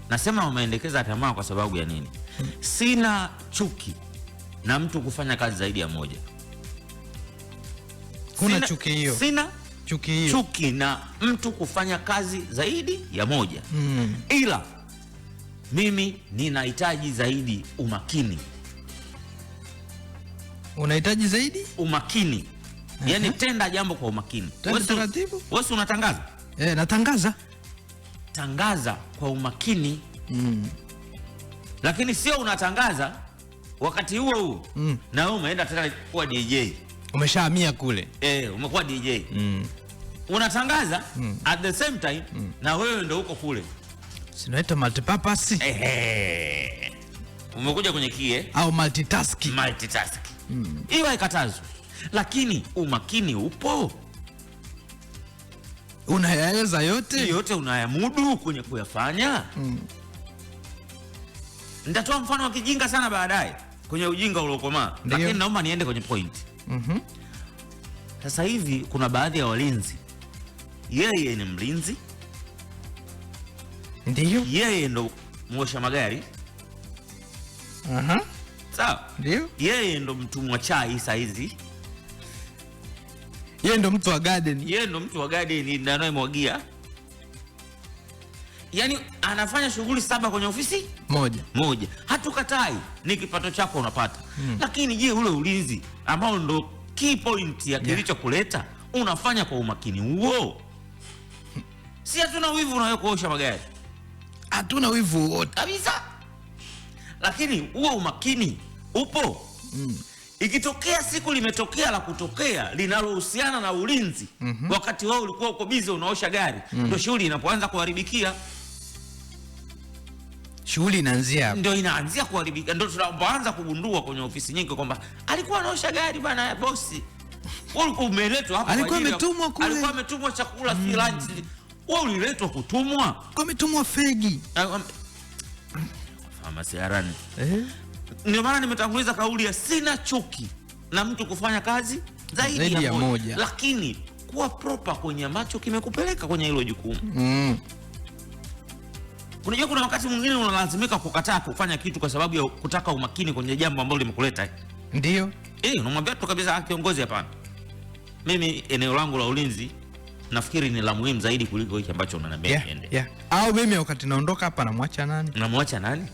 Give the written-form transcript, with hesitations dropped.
Nasema wameendekeza tamaa kwa sababu ya nini? Sina chuki na mtu kufanya kazi zaidi ya moja. Kuna chuki hiyo. Sina chuki na mtu kufanya kazi zaidi ya moja. Ila mimi ninahitaji zaidi umakini. Unahitaji zaidi umakini. Yaani tenda jambo kwa umakini. Wewe unatangaza? Natangaza. Tangaza kwa umakini. Lakini sio unatangaza wakati huo na wewe umeenda tena kuwa DJ. Umeshahamia kule. Umekuwa DJ. Unatangaza at the same time na wewe ndio uko kule. Sinaita multipurpose. Umekuja kwenye kie au multitasking. Hiyo haikatazwi. Lakini umakini upo. Unayaweza yote unayamudu kwenye kuyafanya. Nitatoa mfano wa kijinga sana baadaye kwenye ujinga uliokomaa, lakini naomba niende kwenye point. Sasa hivi kuna baadhi ya walinzi, yeye ni mlinzi, ndio yeye ndo mwosha magari, sawa, ndio yeye ndo mtumwa chai saa hizi, yeye ndo mtu wa garden, ndio anayemwagia. Yaani anafanya shughuli 7 kwenye ofisi moja. Hatukatai, ni kipato chako unapata. Lakini je, ule ulinzi ambao ndo key point ya kilichokuleta unafanya kwa umakini huo? Si hatuna wivu na kuosha magari. Hatuna wivu wote kabisa. Lakini huo umakini upo. Ikitokea siku limetokea la kutokea linalohusiana na ulinzi, wakati wao ulikuwa uko busy unaosha gari, ndio shughuli inapoanza kuharibikia. Shughuli inaanzia hapo. Ndio inaanzia kuharibika. Ndio tunapoanza kugundua kwenye ofisi nyingi kwamba alikuwa anaosha gari bana bosi. Wewe umeletwa hapa, alikuwa ametumwa kule. Alikuwa ametumwa chakula si lunch. Wewe uliletwa kutumwa. Alikuwa ametumwa fegi. Famasi arani. Ndio maana nimetanguliza kauli ya sina chuki na mtu kufanya kazi zaidi ya moja. Lakini kuwa proper kwenye macho kimekupeleka kwenye hilo jukumu. Unajua kuna wakati mwingine unalazimika kukataa kufanya kitu kwa sababu ya kutaka umakini kwenye jambo ambalo limekuleta. Ndio. Unamwambia tu kabisa kiongozi, hapana. Mimi eneo langu la ulinzi nafikiri ni la muhimu zaidi kuliko hiki ambacho unaniambia niende. Au mimi wakati naondoka hapa namwacha nani? Namwacha nani?